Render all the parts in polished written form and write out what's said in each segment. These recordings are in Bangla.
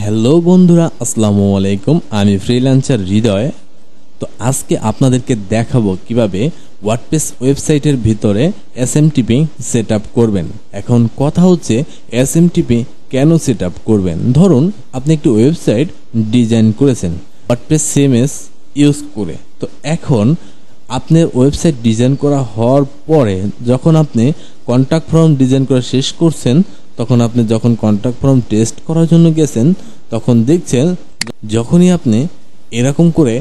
হ্যালো বন্ধুরা, আসসালামু আলাইকুম। আমি ফ্রিল্যান্সার হৃদয়। তো আজকে আপনাদেরকে দেখাবো কিভাবে ওয়ার্ডপ্রেস ওয়েবসাইটের ভিতরে এসএমটিপি সেট আপ করবেন। এখন কথা হচ্ছে এসএমটিপি কেন সেট আপ করবেন। ধরুন আপনি একটি ওয়েবসাইট ডিজাইন করেছেন ওয়ার্ডপ্রেস সিএমএস ইউজ করে। তো এখন আপনার ওয়েবসাইট ডিজাইন করা হওয়ার পরে যখন আপনি কন্ট্যাক্ট ফর্ম ডিজাইন করা শেষ করছেন, তখন আপনি যখন কন্ট্যাক্ট ফর্ম টেস্ট করার জন্য গেছেন, তখন দেখছেন যখনই আপনি এরকম করে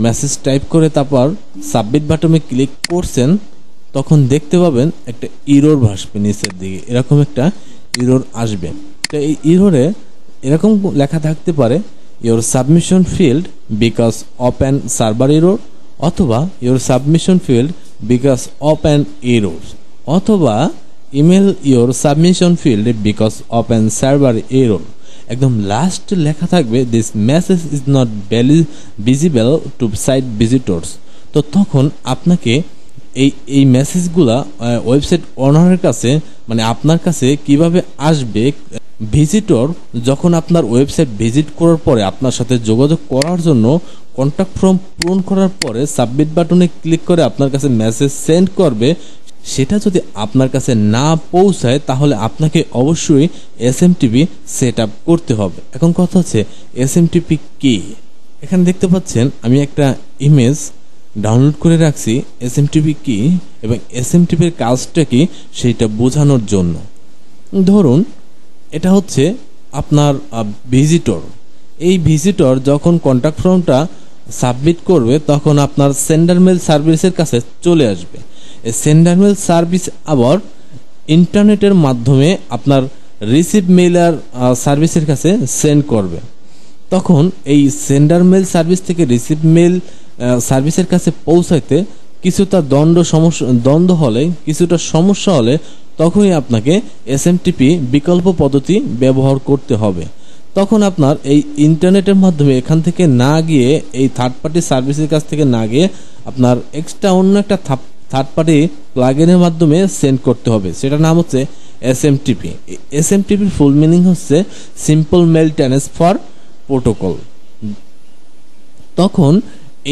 মেসেজ টাইপ করে তারপর সাবমিট বাটনে ক্লিক করছেন, তখন দেখতে পাবেন একটা ইরর ভাসবে নিচের দিকে, এরকম একটা ইরর আসবে। তো এই ইররে এরকম লেখা থাকতে পারে your submission field because of an server error, অথবা your submission field because of an error, অথবা email your submission field because of an server error. একদম লাস্ট লেখা থাকবে this message is not visible to site visitors. তো তখন আপনাকে এই মেসেজগুলা ওয়েবসাইট ওনারের কাছে, মানে আপনার কাছে কিভাবে আসবে, ভিজিটর যখন আপনার ওয়েবসাইট ভিজিট করার পরে আপনার সাথে যোগাযোগ করার জন্য কন্ট্যাক্ট ফর্ম পূরণ করার পরে সাবমিট বাটনে ক্লিক করে আপনার কাছে মেসেজ সেন্ড করবে, সেটা যদি আপনার কাছে না পৌঁছায় তাহলে আপনাকে অবশ্যই এসএমটিপি সেট আপ করতে হবে। এখন কথা হচ্ছে এসএমটিপি কি। এখানে দেখতে পাচ্ছেন আমি একটা ইমেজ ডাউনলোড করে রাখছি এসএমটিপি কি এবং এসএমটিপির কাজটা কি সেইটা বোঝানোর জন্য। ধরুন এটা হচ্ছে আপনার ভিজিটর। এই ভিজিটর যখন কন্ট্যাক্ট ফর্মটা সাবমিট করবে তখন আপনার সেন্ডার মেল সার্ভিসের কাছে চলে আসবে। এই সেন্ডার মেল সার্ভিস আবার ইন্টারনেটের মাধ্যমে আপনার রিসিভ মেইলার সার্ভিসের কাছে সেন্ড করবে। তখন এই সেন্ডার মেল সার্ভিস থেকে রিসিভ মেল সার্ভিসের কাছে পৌঁছাইতে কিছুটা দ্বন্দ্ব হলে, কিছুটা সমস্যা হলে তখনই আপনাকে এসএমটিপি বিকল্প পদ্ধতি ব্যবহার করতে হবে। তখন আপনার এই ইন্টারনেটের মাধ্যমে এখান থেকে না গিয়ে, এই থার্ড পার্টি সার্ভিসের কাছ থেকে না গিয়ে আপনার এক্সট্রা অন্য একটা থার্ড পার্টি প্লাগইনের মাধ্যমে সেন্ড করতে হবে। সেটার নাম হচ্ছে এসএমটিপি। এসএমটিপির ফুল মিনিং হচ্ছে সিম্পল মেল ট্রান্সফার প্রোটোকল। তখন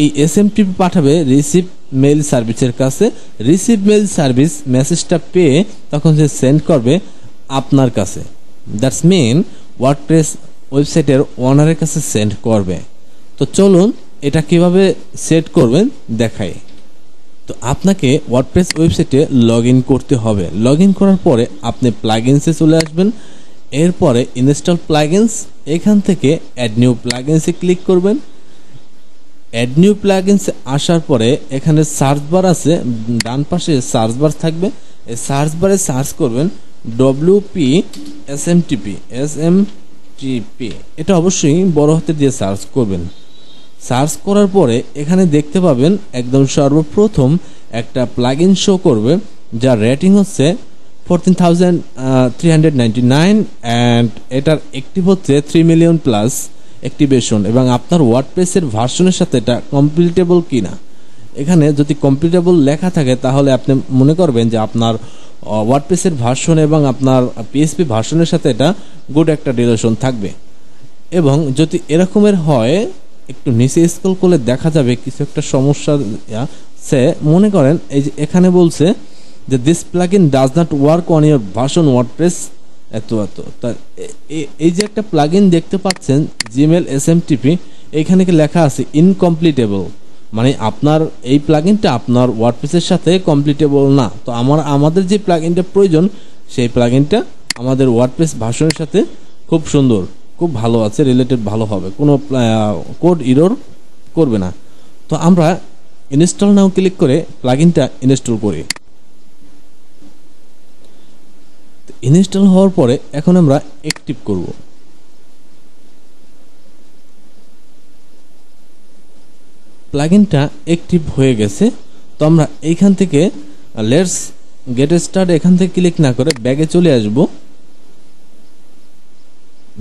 এই এসএমটিপি পাঠাবে রিসিভ মেল সার্ভিসের কাছে। রিসিভ মেল সার্ভিস মেসেজটা পেয়ে তখন সে সেন্ড করবে আপনার কাছে। দ্যাটস মিন ওয়ার্ডপ্রেস ওয়েবসাইটের ওনারের কাছে সেন্ড করবে। তো চলুন এটা কিভাবে সেট করবেন দেখাই। তো আপনাকে ওয়ার্ডপ্রেস ওয়েবসাইটে লগ ইন করতে হবে। লগ ইন করার পরে আপনি প্লাগইনসে চলে আসবেন। এরপরে ইনস্টল প্লাগইনস, এখান থেকে অ্যাড নিউ প্লাগইনসে ক্লিক করবেন। অ্যাড নিউ প্লাগইনসে আসার পরে এখানে সার্চ বার আছে, ডান পাশে সার্চ বার থাকবে। এই সার্চ বারে সার্চ করবেন ডব্লিউপি এসএমটিপি। এটা অবশ্যই বড় হাতে দিয়ে সার্চ করবেন। সার্চ করার পরে এখানে দেখতে পাবেন একদম সর্বপ্রথম একটা প্লাগইন শো করবে যার রেটিং হচ্ছে 14,399 অ্যান্ড এটার অ্যাক্টিভ হচ্ছে 3 মিলিয়ন প্লাস অ্যাক্টিভেশন, এবং আপনার ওয়ার্ডপ্রেসের ভার্সনের সাথে এটা কমপ্লিটেবল কিনা। এখানে যদি কমপ্লিটেবল লেখা থাকে তাহলে আপনি মনে করবেন যে আপনার ওয়ার্ডপ্রেসের ভার্সন এবং আপনার পিএইচপি ভার্সনের সাথে এটা গুড একটা রিলেশন থাকবে। এবং যদি এরকমের হয়, একটু নিচে স্ক্রল করলে দেখা যাবে কিছু একটা সমস্যা সে মনে করেন এই যে এখানে বলছে যে this plugin does not work on your version WordPress এত। এই যে একটা প্লাগইন দেখতে পাচ্ছেন জিমেল এসএমটিপি, এখানে কি লেখা আছে ইনকমপ্লিটেবল, মানে আপনার এই প্লাগইনটা আপনার ওয়ার্ডপ্রেসের সাথে কমপ্লিটেবল না। তো আমাদের যে প্লাগইনটা প্রয়োজন সেই প্লাগইনটা আমাদের ওয়ার্ডপ্রেস ভার্সনের সাথে খুব সুন্দর, খুব ভালো আছে, রিলেটেড ভালো হবে, কোনো কোড ইরর করবে না। তো আমরা ইনস্টল নাও ক্লিক করে প্লাগইনটা ইনস্টল করি। ইনস্টল হওয়ার পরে এখন আমরা অ্যাক্টিভ করব। প্লাগইনটা অ্যাক্টিভ হয়ে গেছে। তো আমরা এইখান থেকে লেটস গেট স্টার্ট এখান থেকে ক্লিক না করে ব্যাগে চলে আসব।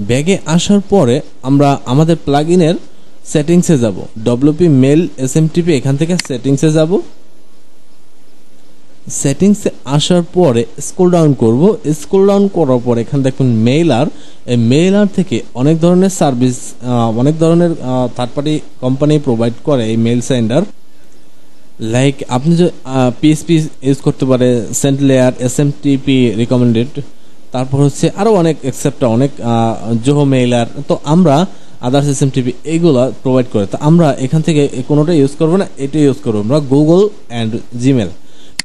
ব্যাগে আসার পরে আমরা আমাদের প্লাগইনের সেটিংসে যাব। ডব্লিউপি মেল এসএমটিপি এখান থেকে সেটিংসে যাব। সেটিংসে আসার পরে স্ক্রল ডাউন করব। স্ক্রল ডাউন করার পর এখানে দেখুন মেইলার। এই মেইলার থেকে অনেক ধরনের সার্ভিস, অনেক ধরনের থার্ড পার্টি কোম্পানি প্রোভাইড করে এই মেইল সেন্ডার। লাইক আপনি যে পিএসপি ইউজ করতে পারে, সেন্ট লেয়ার, এসএমটিপি রিকমেন্ডেড, তারপর হচ্ছে আরও অনেক এক্সেপ্টা অনেক জোহো মেইলার। তো আমরা আদার্স এসএমটিপি এইগুলো প্রোভাইড করে, তো আমরা এখান থেকে কোনোটা ইউজ করবো না, এটা ইউজ করবো আমরা গুগল অ্যান্ড জিমেল।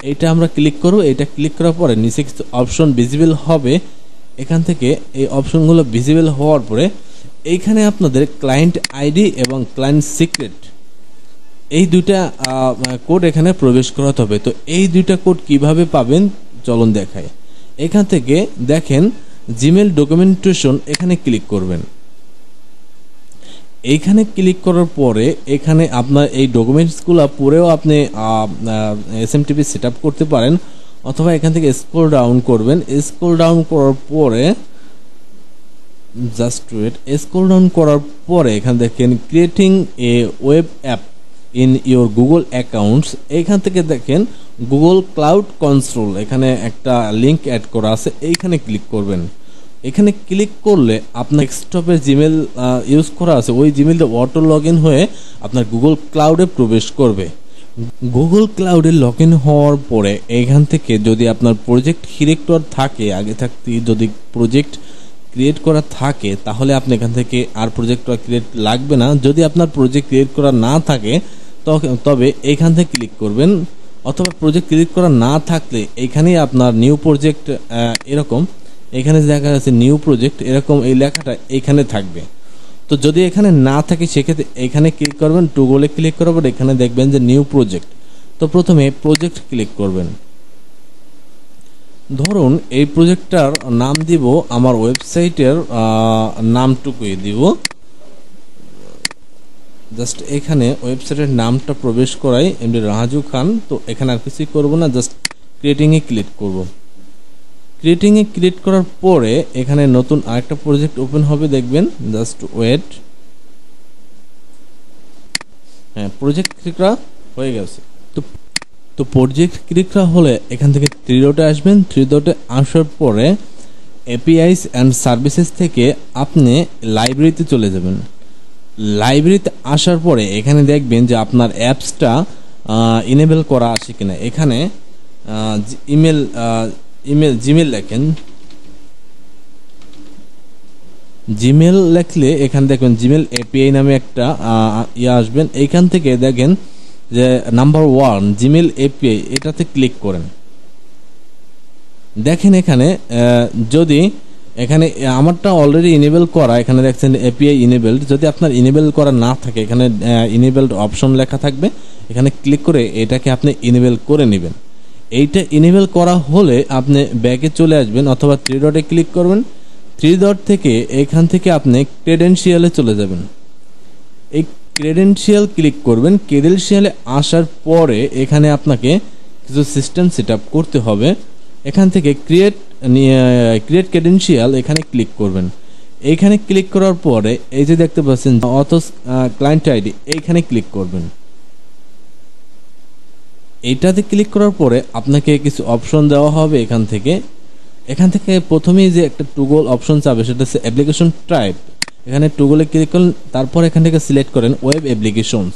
এইটা আমরা ক্লিক করব। এটা ক্লিক করার পরে নিচে কিছু অপশন ভিজিবল হবে। এখান থেকে এই অপশনগুলো ভিজিবল হওয়ার পরে এইখানে আপনাদের ক্লায়েন্ট আইডি এবং ক্লায়েন্ট সিক্রেট এই দুইটা কোড এখানে প্রবেশ করাতে হবে। তো এই দুইটা কোড কিভাবে পাবেন চলুন দেখাই। এখান থেকে দেখেন জিমেল ডকুমেন্টেশন, এখানে ক্লিক করবেন। এইখানে ক্লিক করার পরে এখানে আপনার এই ডকুমেন্টসগুলো পরেও আপনি এসএমটিপি সেট আপ করতে পারেন, অথবা এখান থেকে স্ক্রল ডাউন করবেন। স্ক্রল ডাউন করার পরে জাস্ট ওয়েট, স্ক্রল ডাউন করার পরে এখানে দেখেন creating a web app in your Google accounts. এইখান থেকে দেখেন গুগল ক্লাউড কনসোল, এখানে একটা লিঙ্ক অ্যাড করা আছে, এইখানে ক্লিক করবেন। এখানে ক্লিক করলে আপনার ডেস্কটপে জিমেল ইউজ করা আছে, ওই জিমেলটা অটো লগ ইন হয়ে আপনার গুগল ক্লাউডে প্রবেশ করবে। গুগল ক্লাউডে লগ ইন হওয়ার পরে এইখান থেকে যদি আপনার প্রজেক্ট ক্রিয়েটর থাকে, আগে থাকতে যদি প্রজেক্ট ক্রিয়েট করা থাকে তাহলে আপনি এখান থেকে আর প্রজেক্ট ক্রিয়েট লাগবে না। যদি আপনার প্রজেক্ট ক্রিয়েট করা না থাকে তবে এইখান থেকে ক্লিক করবেন, অথবা প্রজেক্ট ক্রিয়েট করা না থাকলে এইখানেই আপনার নিউ প্রজেক্ট, এরকম এখানে দেখা যাচ্ছে নিউ প্রজেক্ট, এরকম এই লেখাটা এইখানে থাকবে। তো যদি এখানে না থাকে সেক্ষেত্রে এখানে ক্লিক করবেন, টুগলে ক্লিক করার পর এখানে দেখবেন যে নিউ প্রজেক্ট। তো প্রথমে প্রজেক্ট ক্লিক করবেন। ধরুন এই প্রজেক্টটার নাম দিব আমার ওয়েবসাইটের নামটুকুই দিব, জাস্ট এখানে ওয়েবসাইটের নামটা প্রবেশ করাই এমডি রাজু খান। তো এখানে আর কিছুই করবো না, জাস্ট ক্রিয়েটিংয়ে ক্লিক করব। ক্রিয়েটিংয়ে ক্লিক করার পরে এখানে নতুন আরেকটা প্রজেক্ট ওপেন হবে, দেখবেন, জাস্ট ওয়েট। হ্যাঁ, প্রজেক্ট ক্লিকরা হয়ে গেছে। তো প্রজেক্ট ক্লিকরা হলে এখান থেকে থ্রি ডটে আসবেন। থ্রি ডটে আসার পরে এপিআইস অ্যান্ড সার্ভিসেস থেকে আপনি লাইব্রেরিতে চলে যাবেন। লাইব্রেরিতে আসার পরে এখানে দেখবেন যে আপনার অ্যাপসটা ইনেবল করা আছে কিনা। এখানে জিমেল লেখেন, জিমেল লেখলে এখানে দেখবেন জিমেল এপিআই নামে একটা আসবেন। এইখান থেকে দেখেন যে নাম্বার 1 জিমেল এপিআই, এটাতে ক্লিক করেন। দেখেন এখানে যদি এখানে আমারটা অলরেডি ইনেবল করা, এখানে দেখছেন এপিআই ইনেবলড। যদি আপনার ইনেবল করা না থাকে এখানে ইনেবলড অপশন লেখা থাকবে, এখানে ক্লিক করে এটাকে আপনি ইনেবল করে নেবেন। এইটা ইনেবল করা হলে আপনি ব্যাকে চলে আসবেন, অথবা থ্রি ডটে ক্লিক করবেন। থ্রি ডট থেকে এখান থেকে আপনি ক্রেডেনশিয়ালে চলে যাবেন। এই ক্রেডেনশিয়াল ক্লিক করবেন। ক্রেডেনশিয়ালে আসার পরে এখানে আপনাকে কিছু সিস্টেম সেট আপ করতে হবে। এখান থেকে ক্রিয়েট ক্রেডেনশিয়াল এখানে ক্লিক করবেন। এইখানে ক্লিক করার পরে এই যে দেখতে পাচ্ছেন অথস ক্লায়েন্ট আইডি, এইখানে ক্লিক করবেন। এইটাতে ক্লিক করার পরে আপনাকে কিছু অপশন দেওয়া হবে। এখান থেকে প্রথমেই যে একটা টুগল অপশন চাবে সেটা হচ্ছে অ্যাপ্লিকেশন টাইপ। এখানে টুগলে ক্লিক করুন, তারপর এখান থেকে সিলেক্ট করেন web applications.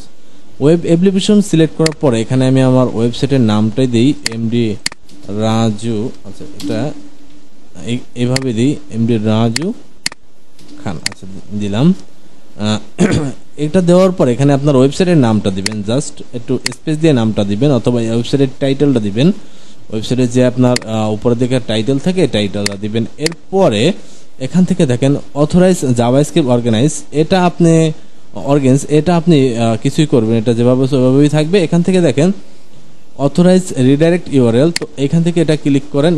Web application select করার পরে এখানে আমি আমার ওয়েবসাইটের নামটাই দিই এমডি রাজু, আচ্ছা এটা এইভাবে দিই এমডি রাজু খান, আচ্ছা দিলাম। এটা দেওয়ার পর এখানে আপনার ওয়েবসাইটের নামটা দিবেন, জাস্ট একটু স্পেস দিয়ে নামটা দিবেন, অথবা ওয়েবসাইটের টাইটেলটা দিবেন। ওয়েবসাইটে যে আপনার উপরের দিকে টাইটেল থাকে টাইটেলটা দিবেন। এরপরে এখান থেকে দেখেন অথরাইজ জাভাস্ক্রিপ্ট অর্গানাইজ, এটা আপনি কিছুই করবেন, এটা যেভাবে সেভাবেই থাকবে। এখান থেকে দেখেন অথরাইজ রিডাইরেক্ট ইউআরএল, তো এখান থেকে এটা ক্লিক করেন।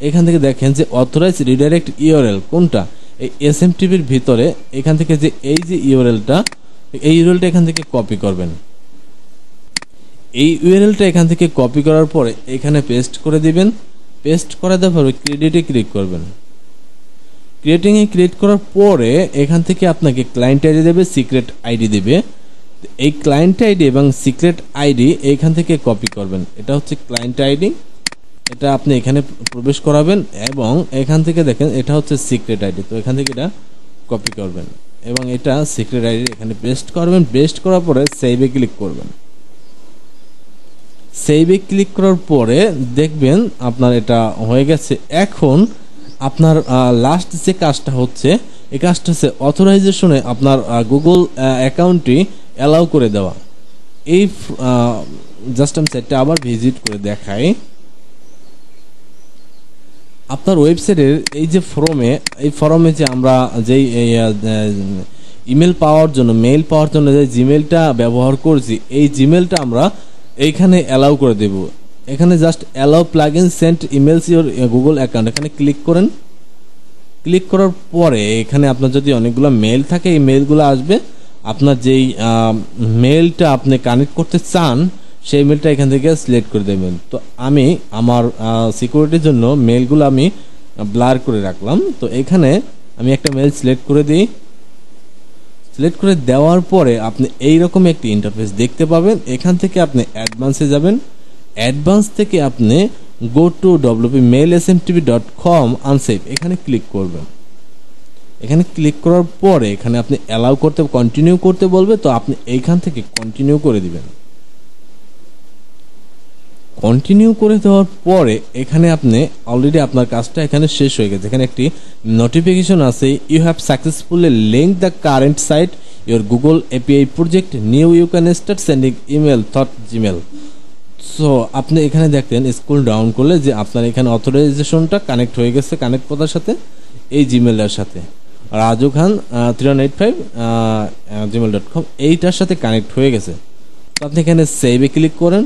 এখান থেকে দেখেন যে অথরাইজ রিডাইরেক্ট ইউআরএল কোনটা, এই এসএমটিপির ভিতরে এখান থেকে যে এই যে ইউআরএলটা, এই ইউআরএলটা এখান থেকে কপি করবেন। এই ইউআরএলটা এখান থেকে কপি করার পরে এখানে পেস্ট করে দিবেন। পেস্ট করে দেওয়ার পরে ক্রেডিটে ক্লিক করবেন। ক্রিয়েটিংয়ে ক্রিয়েট করার পরে এখান থেকে আপনাকে ক্লায়েন্ট আইডি দেবে, সিক্রেট আইডি দেবে। এই ক্লায়েন্ট আইডি এবং সিক্রেট আইডি এইখান থেকে কপি করবেন। এটা হচ্ছে ক্লায়েন্ট আইডি, এটা আপনি এখানে প্রবেশ করাবেন এবং এখান থেকে দেখেন এটা হচ্ছে সিক্রেট আইডি, তো এখান থেকে এটা কপি করবেন এবং এটা সিক্রেট আইডি এখানে পেস্ট করবেন। পেস্ট করার পরে সেভে ক্লিক করবেন। সেভে ক্লিক করার পরে দেখবেন আপনার এটা হয়ে গেছে। এখন আপনার লাস্ট যে কাজটা হচ্ছে, এই কাজটা হচ্ছে অথরাইজেশনে আপনার গুগল অ্যাকাউন্টটি অ্যালাউ করে দেওয়া। এই জাস্ট আমি সাইটটা আবার ভিজিট করে দেখাই। আপনার ওয়েবসাইটের এই যে ফর্মে যে আমরা যেই ইমেল পাওয়ার জন্য, মেইল পাওয়ার জন্য যে জিমেলটা ব্যবহার করছি, এই জিমেলটা আমরা এইখানে অ্যালাউ করে দেব। এখানে just allow plugin send emails your Google account, এখানে ক্লিক করেন। ক্লিক করার পরে এখানে আপনার যদি অনেকগুলো মেল থাকে, এই মেলগুলো আসবে। আপনার যেই মেলটা আপনি কানেক্ট করতে চান সেই মেলটা এখান থেকে সিলেক্ট করে দেবেন। তো আমি আমার সিকিউরিটির জন্য মেলগুলো আমি ব্লার করে রাখলাম। তো এখানে আমি একটা মেল সিলেক্ট করে দিই। সিলেক্ট করে দেওয়ার পরে আপনি এইরকম একটি ইন্টারফেস দেখতে পাবেন। এখান থেকে আপনি অ্যাডভান্সে যাবেন। অ্যাডভান্স থেকে আপনি গো টু wp-mail-smtp.com আনসেভ, এখানে ক্লিক করবেন। এখানে ক্লিক করার পরে এখানে আপনি অ্যালাউ করতে, কন্টিনিউ করতে বলবে, তো আপনি এইখান থেকে কন্টিনিউ করে দিবেন। কন্টিনিউ করে দেওয়ার পরে এখানে আপনি অলরেডি আপনার কাজটা এখানে শেষ হয়ে গেছে। এখানে একটি নোটিফিকেশন আছে, you have successfully link the current site your Google API project, new you can start sending email through Gmail. So আপনি এখানে দেখতেন স্ক্রল ডাউন করলে যে আপনার এখানে অথরাইজেশনটা কানেক্ট হয়ে গেছে, কানেক্ট পদার সাথে, এই জিমেলের সাথে রাজু খান 3185 gmail.com এইটার সাথে কানেক্ট হয়ে গেছে। তো আপনি এখানে সেভে ক্লিক করেন।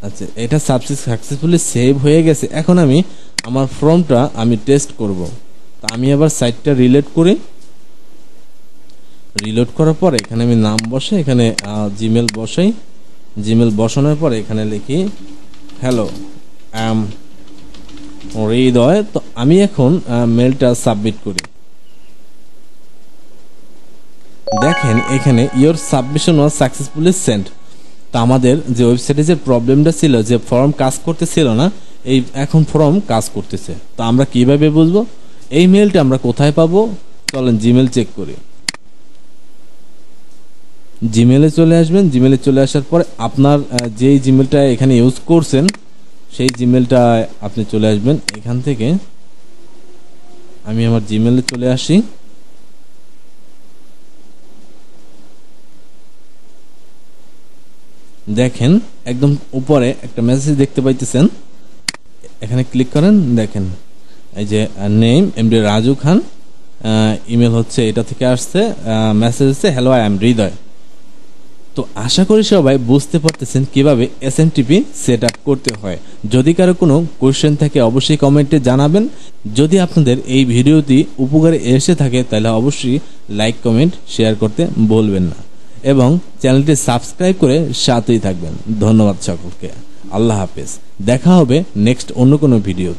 আচ্ছা, এটা সাকসেসফুলি সেভ হয়ে গেছে। এখন আমি আমার ফর্মটা আমি টেস্ট করব। তো আমি আবার সাইটটা রিলোড করি। রিলোড করার পরে এখানে আমি নাম বসে, এখানে জিমেল বসাই। জিমেল বসানোর পরে এখানে লিখি হ্যালো আই এম হৃদয়। তো আমি এখন মেলটা সাবমিট করি। দেখেন এখানে your submission was successfully send. তো আমাদের যে ওয়েবসাইটে যে প্রবলেমটা ছিল, যে ফর্ম কাজ করতেছিল না, এই এখন ফর্ম কাজ করতেছে। তো আমরা কিভাবে বুঝবো এই মেলটা আমরা কোথায় পাবো? চলেন জিমেল চেক করি। জিমেলে চলে আসবেন। জিমেলে চলে আসার পরে আপনার যেই জিমেলটা এখানে ইউজ করছেন সেই জিমেলটা আপনি চলে আসবেন। এখান থেকে আমি আমার জিমেলে চলে আসি। দেখেন একদম উপরে একটা মেসেজ দেখতে পাইতেছেন, এখানে ক্লিক করেন। দেখেন এই যে নেম এমডি রাজু খান, ইমেল হচ্ছে এটা থেকে আসছে, মেসেজ হচ্ছে হ্যালো আই এম হৃদয়। তো আশা করি সবাই বুঝতে পারতেছেন কিভাবে এসএমটিপি সেট আপ করতে হয়। যদি কারো কোনো কোয়েশ্চেন থাকে অবশ্যই কমেন্টে জানাবেন। যদি আপনাদের এই ভিডিওটি উপকারে এসে থাকে তাহলে অবশ্যই লাইক, কমেন্ট, শেয়ার করতে ভুলবেন না এবং চ্যানেলটি সাবস্ক্রাইব করে সাথেই থাকবেন। ধন্যবাদ সকলকে। আল্লাহ হাফেজ। দেখা হবে নেক্সট অন্য কোনো ভিডিও।